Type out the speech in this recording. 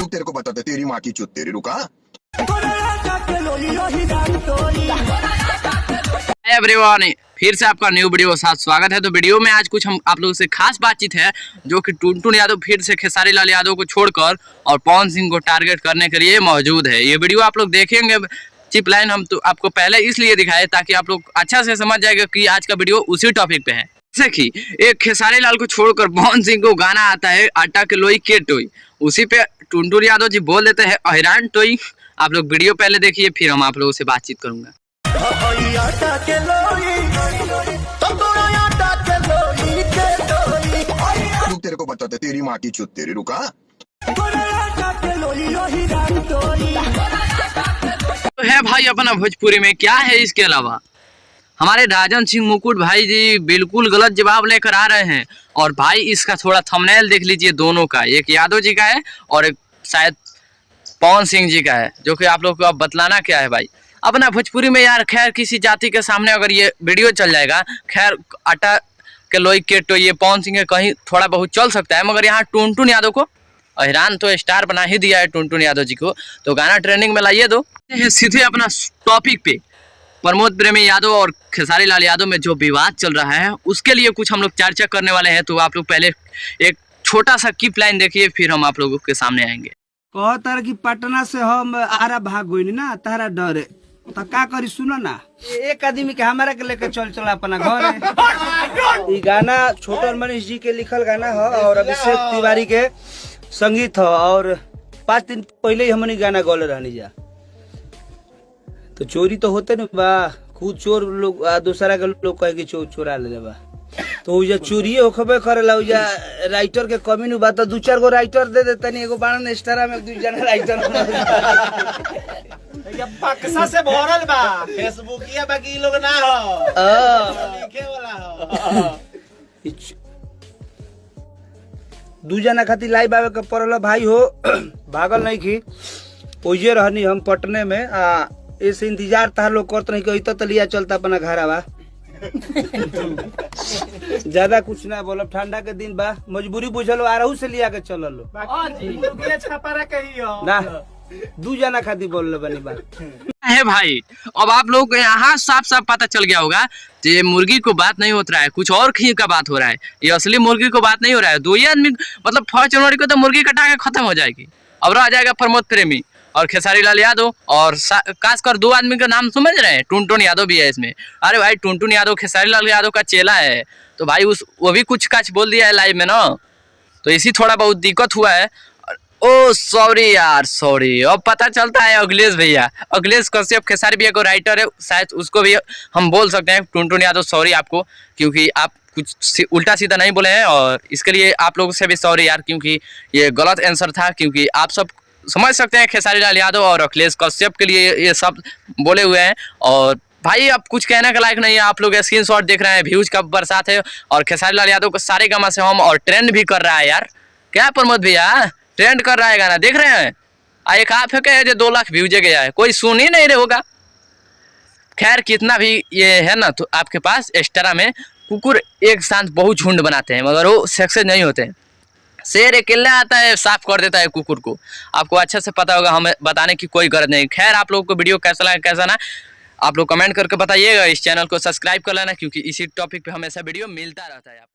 तेरे को बताते तेरी माँ की चुत तेरी रुका। एवरीवन, फिर से आपका न्यू वीडियो के साथ स्वागत है। तो वीडियो में आज कुछ हम आप लोगों से खास बातचीत है, जो कि टुनटुन यादव फिर से खेसारी लाल यादव को छोड़कर और पवन सिंह को टारगेट करने के लिए मौजूद है। ये वीडियो आप लोग देखेंगे, चिप लाइन हम तो आपको पहले इसलिए दिखाए ताकि आप लोग अच्छा से समझ जाएगा कि आज का वीडियो उसी टॉपिक पे है। जैसे कि एक खेसारी लाल को छोड़कर पवन सिंह को गाना आता है आटा के लोई के टोई, उसी पे टुनटुन यादव जी बोल देते हैं अहिरान टोई। आप लोग वीडियो पहले देखिए, फिर हम आप लोगों से बातचीत करूंगा। तेरे को बताते तेरी माँ की चुत तेरी रुका। तो है भाई अपना भोजपुरी में क्या है। इसके अलावा हमारे राजन सिंह मुकुट भाई जी बिल्कुल गलत जवाब लेकर आ रहे हैं। और भाई इसका थोड़ा थंबनेल देख लीजिए दोनों का, एक यादव जी का है और एक शायद पवन सिंह जी का है, जो कि आप लोग को अब बतलाना क्या है भाई अपना भोजपुरी में। यार खैर किसी जाति के सामने अगर ये वीडियो चल जाएगा, खैर आटा के लोई के तो ये पवन सिंह के कहीं थोड़ा बहुत चल सकता है, मगर यहाँ टुनटुन यादव को अहिरान तो स्टार बना ही दिया है टुनटुन यादव जी को, तो गाना ट्रेंडिंग में लाइए दो। सीधे अपना टॉपिक पे, प्रमोद प्रेमी यादव और खेसारी लाल यादव में जो विवाद चल रहा है उसके लिए कुछ हम लोग चर्चा करने वाले हैं। तो आप लोग पहले एक छोटा सा क्लिप लाइन देखिए, फिर हम आप लोगों के सामने आएंगे। कहतर कि पटना से हम आरा भाग गई ना, तारा डरे तो का करी सुनो ना, एक आदमी के हमारा के लेके चल अपना घर है। ये गाना छोटन मनीष जी के लिखल गाना है और अभिषेक तिवारी के संगीत है, और 5 दिन पहले ही हमने गाना गौले रहनी जा। तो चोरी तो होते न बा, खुद चोर लोग दूसरा के लोग कहे कि चोर चोरा ले बा, तो उजा चोरी होखबे करेला। उजा राइटर के कमी नु बा, तो 2-4 गो राइटर दे देता नहीं, एगो बाणन स्टारा में 2 जना राइटर ये बक्सा से भरल बा, फेसबुकिया बाकी लोग ना हो, लिखे वाला हो। 2 जना खातिर लाइव आवे के पड़ल भाई हो। भागल नहीं की, ओजे रहनी हम पटने में। ऐसे इंतजार तार लोग करते नहीं कि तो लिया चलता अपना घर आवा। ज्यादा कुछ ना बोलब, ठंडा के दिन बा, मजबूरी बुझलो आ रहू से लिया के चलल लो ना। 2 जना खातिर बोल बनी बात है भाई। अब आप लोग को यहाँ साफ साफ पता चल गया होगा कि मुर्गी को बात नहीं होता है, कुछ और खीर का बात हो रहा है। ये असली मुर्गी को बात नहीं हो रहा है। 2 ही आदमी, मतलब 1 जनवरी को तो मुर्गी कटा के खत्म हो जाएगी। अब रह जाएगा प्रमोद प्रेमी और खेसारी लाल यादव, और खासकर 2 आदमी का नाम समझ रहे हैं, टुनटुन यादव भी है इसमें। अरे भाई टुनटुन यादव खेसारी लाल यादव का चेला है, तो भाई वो भी कुछ काच बोल दिया है लाइव में ना, तो इसी थोड़ा बहुत दिक्कत हुआ है। ओ सॉरी यार, सॉरी। अब पता चलता है अखिलेश भैया, अखिलेश कश्यप खेसारी भैया को राइटर है शायद, उसको भी हम बोल सकते हैं टुनटुन यादव सॉरी आपको, क्योंकि आप कुछ उल्टा सीधा नहीं बोले हैं, और इसके लिए आप लोगों से भी सॉरी यार, क्योंकि ये गलत आंसर था। क्योंकि आप सब समझ सकते हैं खेसारी लाल यादव और अखिलेश कश्यप के लिए ये सब बोले हुए हैं। और भाई अब कुछ कहने का लायक नहीं है। आप लोग स्क्रीनशॉट देख रहे हैं, व्यूज का बरसात है, और खेसारी लाल यादव को सारे गामा से हम और ट्रेंड भी कर रहा है यार। क्या प्रमोद भैया ट्रेंड कर रहा है गाना, देख रहे हैं। एक आप है जो 2 लाख व्यूज गया है, कोई सुन ही नहीं रहे होगा। खैर कितना भी ये है ना, तो आपके पास एक्स्ट्रा में कुकुर एक साथ बहुत झुंड बनाते हैं, मगर वो सक्सेस नहीं होते हैं। शेर अकेले आता है, साफ कर देता है कुकुर को। आपको अच्छे से पता होगा, हमें बताने की कोई गरज नहीं। खैर आप लोगों को वीडियो कैसा लगा कैसा ना, आप लोग कमेंट करके बताइएगा। इस चैनल को सब्सक्राइब कर लेना, क्योंकि इसी टॉपिक पे हमेशा वीडियो मिलता रहता है आपको।